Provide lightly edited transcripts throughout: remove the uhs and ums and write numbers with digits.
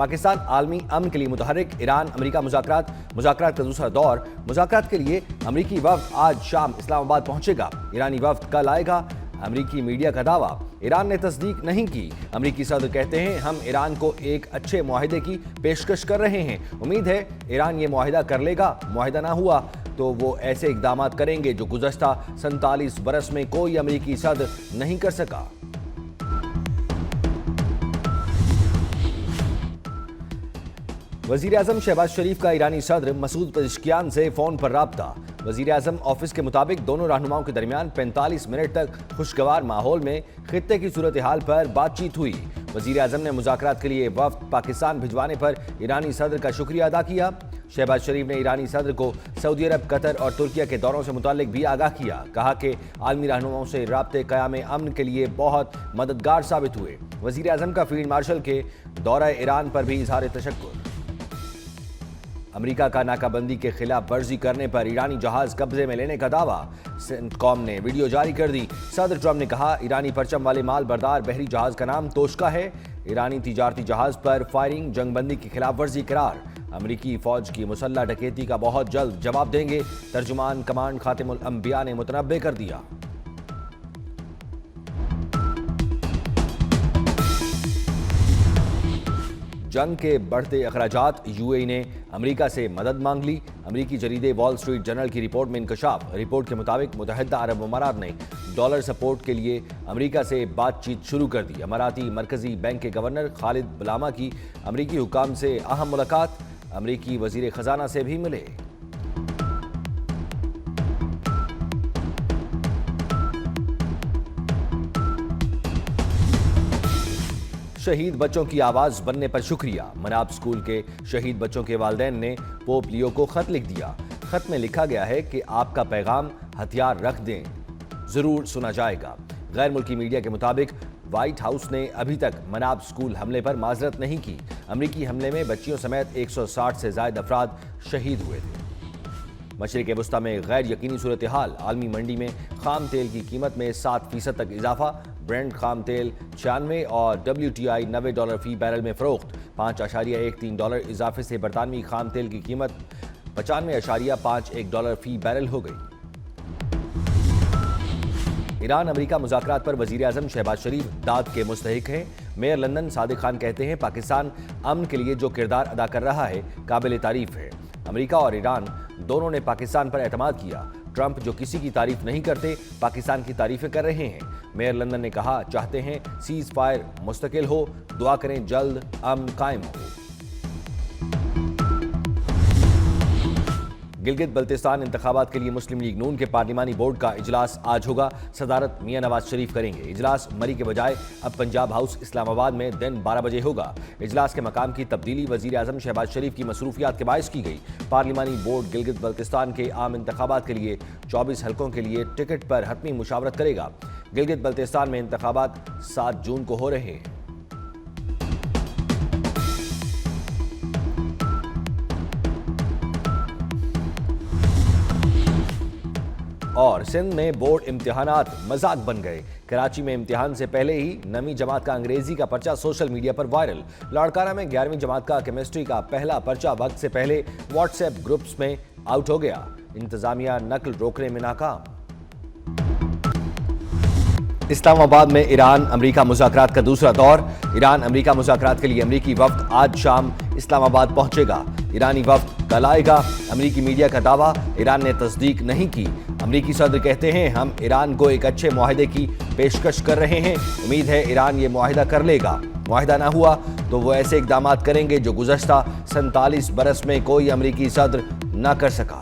پاکستان عالمی امن کے لیے متحرک، ایران امریکہ مذاکرات کا دوسرا دور۔ مذاکرات کے لیے امریکی وفد آج شام اسلام آباد پہنچے گا، ایرانی وفد کل آئے گا۔ امریکی میڈیا کا دعویٰ، ایران نے تصدیق نہیں کی۔ امریکی صدر کہتے ہیں ہم ایران کو ایک اچھے معاہدے کی پیشکش کر رہے ہیں، امید ہے ایران یہ معاہدہ کر لے گا، معاہدہ نہ ہوا تو وہ ایسے اقدامات کریں گے جو گزشتہ 47 برس میں کوئی امریکی صدر نہیں کر سکا۔ وزیر اعظم شہباز شریف کا ایرانی صدر مسعود پزشکیان سے فون پر رابطہ۔ وزیر اعظم آفس کے مطابق دونوں رہنماؤں کے درمیان 45 منٹ تک خوشگوار ماحول میں خطے کی صورتحال پر بات چیت ہوئی۔ وزیر اعظم نے مذاکرات کے لیے وفد پاکستان بھجوانے پر ایرانی صدر کا شکریہ ادا کیا۔ شہباز شریف نے ایرانی صدر کو سعودی عرب، قطر اور ترکیہ کے دوروں سے متعلق بھی آگاہ کیا، کہا کہ عالمی رہنماؤں سے رابطے قیام امن کے لیے بہت مددگار ثابت ہوئے۔ وزیر اعظم کا فیلڈ مارشل کے دورہ ایران پر بھی اظہار تشکر۔ امریکہ کا ناکہ بندی کے خلاف ورزی کرنے پر ایرانی جہاز قبضے میں لینے کا دعویٰ، سینٹکام نے ویڈیو جاری کر دی۔ صدر ٹرمپ نے کہا ایرانی پرچم والے مال بردار بحری جہاز کا نام توشکا ہے۔ ایرانی تجارتی جہاز پر فائرنگ جنگ بندی کی خلاف ورزی قرار۔ امریکی فوج کی مسلح ڈکیتی کا بہت جلد جواب دیں گے، ترجمان کمانڈ خاتم الانبیاء نے متنبئ کر دیا۔ جنگ کے بڑھتے اخراجات، یو اے ای نے امریکہ سے مدد مانگ لی۔ امریکی جریدے وال سٹریٹ جرنل کی رپورٹ میں انکشاف۔ رپورٹ کے مطابق متحدہ عرب امارات نے ڈالر سپورٹ کے لیے امریکہ سے بات چیت شروع کر دی۔ اماراتی مرکزی بینک کے گورنر خالد بلاما کی امریکی حکام سے اہم ملاقات، امریکی وزیر خزانہ سے بھی ملے۔ شہید بچوں کی آواز بننے پر شکریہ، مناب اسکول کے شہید بچوں کے والدین نے پوپ لیو کو خط لکھ دیا۔ خط میں لکھا گیا ہے کہ آپ کا پیغام ہتھیار رکھ دیں، ضرور سنا جائے گا۔ غیر ملکی میڈیا کے مطابق وائٹ ہاؤس نے ابھی تک مناب اسکول حملے پر معذرت نہیں کی۔ امریکی حملے میں بچیوں سمیت 160 سے زائد افراد شہید ہوئے تھے۔ مشرق وسطیٰ میں غیر یقینی صورتحال، عالمی منڈی میں خام تیل کی قیمت میں 7% تک اضافہ، برنٹ خام تیل 96 اور WTI $90 فی بیرل میں فروخت۔ $5.13 اضافے سے برطانوی خام تیل کی قیمت $95.51 فی بیرل ہو گئی۔ ایران امریکہ مذاکرات پر وزیر اعظم شہباز شریف داد کے مستحق ہیں۔ میئر لندن صادق خان کہتے ہیں پاکستان امن کے لیے جو کردار ادا کر رہا ہے قابل تعریف ہے۔ امریکہ اور ایران دونوں نے پاکستان پر اعتماد کیا۔ ٹرمپ جو کسی کی تعریف نہیں کرتے، پاکستان کی تعریفیں کر رہے ہیں۔ میئر لندن نے کہا چاہتے ہیں سیز فائر مستقل ہو، دعا کریں جلد امن قائم ہو۔ گلگت بلتستان انتخابات کے لیے مسلم لیگ نون کے پارلیمانی بورڈ کا اجلاس آج ہوگا، صدارت میاں نواز شریف کریں گے۔ اجلاس مری کے بجائے اب پنجاب ہاؤس اسلام آباد میں دن 12 بجے ہوگا۔ اجلاس کے مقام کی تبدیلی وزیر اعظم شہباز شریف کی مصروفیات کے باعث کی گئی۔ پارلیمانی بورڈ گلگت بلتستان کے عام انتخابات کے لیے 24 حلقوں کے لیے ٹکٹ پر حتمی مشاورت کرے گا۔ گلگت بلتستان میں انتخابات 7 جون کو ہو رہے ہیں۔ اور سندھ میں بورڈ امتحانات مذاق بن گئے۔ کراچی میں امتحان سے پہلے ہی 9ویں جماعت کا انگریزی کا پرچہ سوشل میڈیا پر وائرل۔ لاڑکانہ میں 11ویں جماعت کا کیمسٹری کا پہلا پرچہ وقت سے پہلے واٹس ایپ گروپس میں آؤٹ ہو گیا۔ انتظامیہ نقل روکنے میں ناکام۔ اسلام آباد میں ایران امریکہ مذاکرات کا دوسرا دور۔ ایران امریکہ مذاکرات کے لیے امریکی وفد آج شام اسلام آباد پہنچے گا، ایرانی وفد کل آئے گا۔ امریکی میڈیا کا دعویٰ، ایران نے تصدیق نہیں کی۔ امریکی صدر کہتے ہیں ہم ایران کو ایک اچھے معاہدے کی پیشکش کر رہے ہیں، امید ہے ایران یہ معاہدہ کر لے گا، معاہدہ نہ ہوا تو وہ ایسے اقدامات کریں گے جو گزشتہ 47 برس میں کوئی امریکی صدر نہ کر سکا۔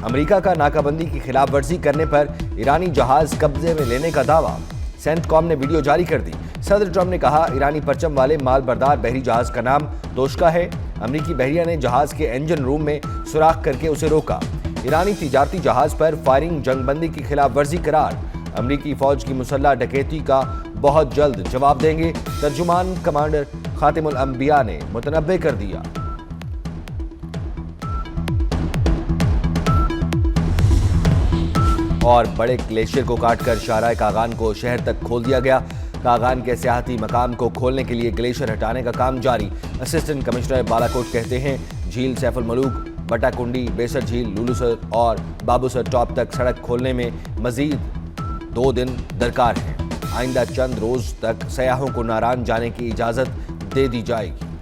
امریکہ کا ناکہ بندی کی خلاف ورزی کرنے پر ایرانی جہاز قبضے میں لینے کا دعویٰ، سینٹکام نے ویڈیو جاری کر دی۔ صدر ٹرمپ نے کہا ایرانی پرچم والے مال بردار بحری جہاز کا نام توشکا ہے۔ امریکی بحریہ نے جہاز کے انجن روم میں سوراخ کر کے اسے روکا۔ ایرانی تجارتی جہاز پر فائرنگ جنگ بندی کی خلاف ورزی قرار۔ امریکی فوج کی مسلح ڈکیتی کا بہت جلد جواب دیں گے، ترجمان کمانڈر خاتم الانبیاء نے متنبئ کر دیا۔ اور بڑے گلیشیئر کو کاٹ کر شاہراہ کاغان کو شہر تک کھول دیا گیا۔ کاغان کے سیاحتی مقام کو کھولنے کے لیے گلیشیئر ہٹانے کا کام جاری۔ اسسٹنٹ کمشنر بالاکوٹ کہتے ہیں جھیل سیف الملوک، بٹا کنڈی، بیسر جھیل، لولو سر اور بابو سر ٹاپ تک سڑک کھولنے میں مزید 2 دن درکار ہیں۔ آئندہ چند روز تک سیاحوں کو ناران جانے کی اجازت دے دی جائے گی۔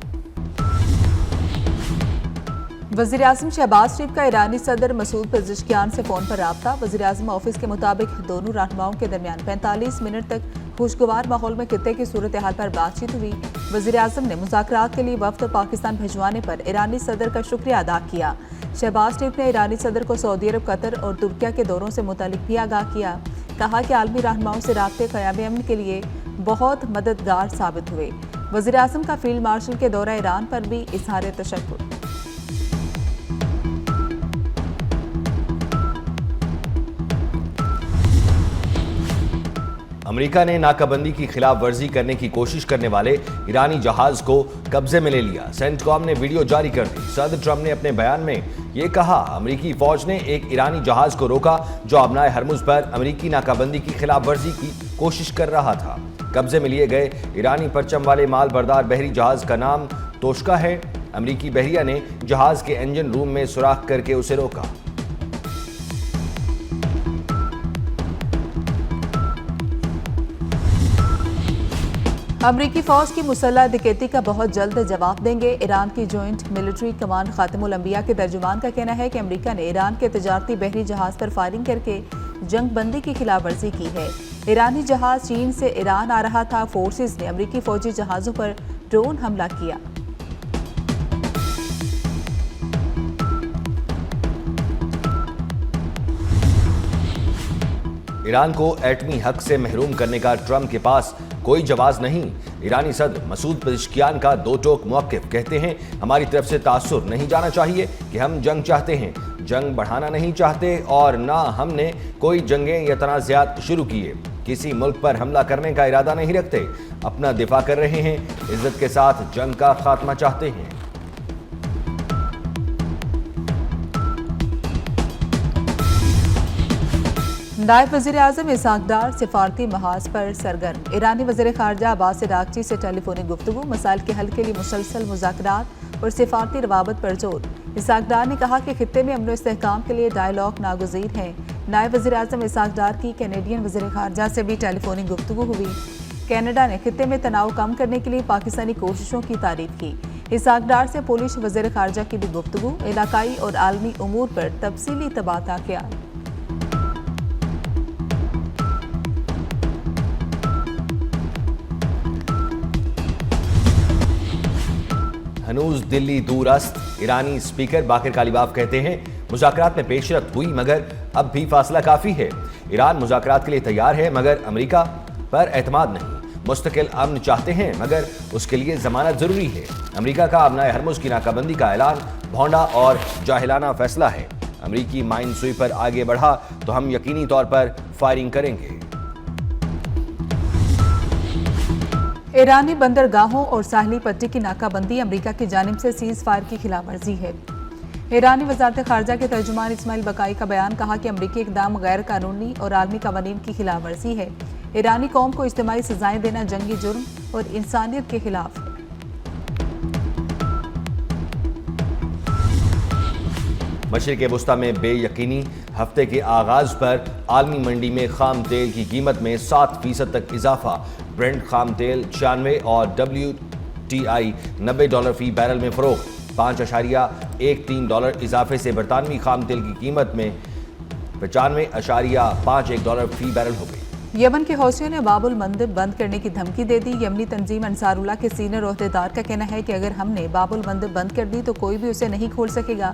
وزیراعظم شہباز شریف کا ایرانی صدر مسعود پزشکیان سے فون پر رابطہ۔ وزیراعظم آفس کے مطابق دونوں رہنماؤں کے درمیان 45 منٹ تک خوشگوار ماحول میں خطے کی صورتحال پر بات چیت ہوئی۔ وزیراعظم نے مذاکرات کے لیے وفد پاکستان بھجوانے پر ایرانی صدر کا شکریہ ادا کیا۔ شہباز شریف نے ایرانی صدر کو سعودی عرب، قطر اور ترکیہ کے دوروں سے متعلق بھی آگاہ کیا۔ کہا کہ عالمی رہنماؤں سے رابطے قیام امن کے لیے بہت مددگار ثابت ہوئے۔ وزیراعظم کا فیلڈ مارشل کے دورہ ایران پر بھی اظہار تشکر۔ امریکہ نے ناکہ بندی کی خلاف ورزی کرنے کی کوشش کرنے والے ایرانی جہاز کو قبضے میں لے لیا۔ سینٹ کام نے ویڈیو جاری کر دی۔ صدر ٹرمپ نے اپنے بیان میں یہ کہا، امریکی فوج نے ایک ایرانی جہاز کو روکا جو آبنائے ہرمز پر امریکی ناکہ بندی کی خلاف ورزی کی کوشش کر رہا تھا۔ قبضے میں لیے گئے ایرانی پرچم والے مال بردار بحری جہاز کا نام توشکا ہے۔ امریکی بحریہ نے جہاز کے انجن روم میں سوراخ کر کے اسے روکا۔ امریکی فوج کی مسلح ڈکیتی کا بہت جلد جواب دیں گے۔ ایران کی جوائنٹ ملٹری کمانڈ خاتم الانبیاء کے ترجمان کا کہنا ہے کہ امریکہ نے ایران کے تجارتی بحری جہاز پر فائرنگ کر کے جنگ بندی کی خلاف ورزی کی ہے۔ ایرانی جہاز چین سے ایران آ رہا تھا۔ فورسز نے امریکی فوجی جہازوں پر ڈرون حملہ کیا۔ ایران کو ایٹمی حق سے محروم کرنے کا ٹرمپ کے پاس کوئی جواز نہیں۔ ایرانی صدر مسعود پزشکیان کا دو ٹوک موقف، کہتے ہیں ہماری طرف سے تاثر نہیں جانا چاہیے کہ ہم جنگ چاہتے ہیں، جنگ بڑھانا نہیں چاہتے اور نہ ہم نے کوئی جنگیں یا تنازعات شروع کیے، کسی ملک پر حملہ کرنے کا ارادہ نہیں رکھتے، اپنا دفاع کر رہے ہیں، عزت کے ساتھ جنگ کا خاتمہ چاہتے ہیں۔ نائب وزیر اعظم اسحاق ڈار سفارتی محاذ پر سرگرم۔ ایرانی وزیر خارجہ عباس عراقچی سے ٹیلی فونک گفتگو، مسائل کے حل کے لیے مسلسل مذاکرات اور سفارتی روابط پر زور۔ اسحاق ڈار نے کہا کہ خطے میں امن و استحکام کے لیے ڈائیلاگ ناگزیر ہے۔ نائب وزیر اعظم اسحاق ڈار کی کینیڈین وزیر خارجہ سے بھی ٹیلی فونک گفتگو ہوئی۔ کینیڈا نے خطے میں تناؤ کم کرنے کے لیے پاکستانی کوششوں کی تعریف کی۔ اسحاق ڈار سے پولش وزیر خارجہ کی بھی گفتگو، علاقائی اور عالمی امور پر تفصیلی تبادلہ خیال۔ ہنوز دلی دور است، ایرانی اسپیکر باقر کالیباف کہتے ہیں مذاکرات میں پیش رفت ہوئی مگر اب بھی فاصلہ کافی ہے۔ ایران مذاکرات کے لیے تیار ہے مگر امریکہ پر اعتماد نہیں، مستقل امن چاہتے ہیں مگر اس کے لیے ضمانت ضروری ہے۔ امریکہ کا آبنائے ہرمز کی ناکہ بندی کا اعلان بھونڈا اور جاہلانہ فیصلہ ہے۔ امریکی مائن سوئپر آگے بڑھا تو ہم یقینی طور پر فائرنگ کریں گے۔ ایرانی بندرگاہوں اور ساحلی پٹی کی ناکہ بندی امریکہ کی جانب سے سیز فائر کی خلاف ورزی ہے۔ ایرانی وزارت خارجہ کے ترجمان اسماعیل بقائی کا بیان، کہا کہ امریکی اقدام غیر قانونی اور عالمی قوانین کی خلاف ورزی ہے۔ ایرانی قوم کو اجتماعی سزائیں دینا جنگی جرم اور انسانیت کے خلاف ہے۔ مشرق وسطی میں بے یقینی، ہفتے کے آغاز پر عالمی منڈی میں خام تیل کی قیمت میں 7% تک اضافہ۔ برنٹ خام تیل 96 اور WTI $90 فی بیرل میں فروخت۔ $5.13 اضافے سے برطانوی خام تیل کی قیمت میں $95.51 فی بیرل ہو گئی۔ یمن کے حوثیوں نے باب المندب بند کرنے کی دھمکی دے دی۔ یمنی تنظیم انصار اللہ کے سینئر عہدیدار کا کہنا ہے کہ اگر ہم نے باب المندب بند کر دی تو کوئی بھی اسے نہیں کھول سکے گا۔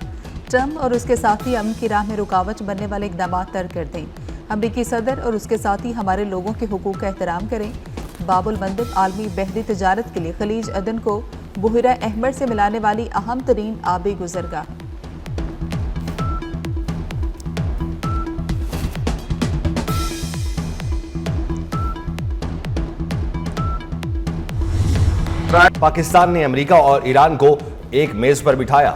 ٹرمپ اور اس کے ساتھی امن کی راہ میں رکاوٹ بننے والے اقدامات ترک کر دیں۔ امریکی صدر اور اس کے ساتھی ہمارے لوگوں کے حقوق کا احترام کریں۔ باب المندب عالمی بحری تجارت کے لیے خلیج عدن کو بحیرہ احمر سے ملانے والی اہم ترین آبی گزرگاہ۔ پاکستان نے امریکہ اور ایران کو ایک میز پر بٹھایا۔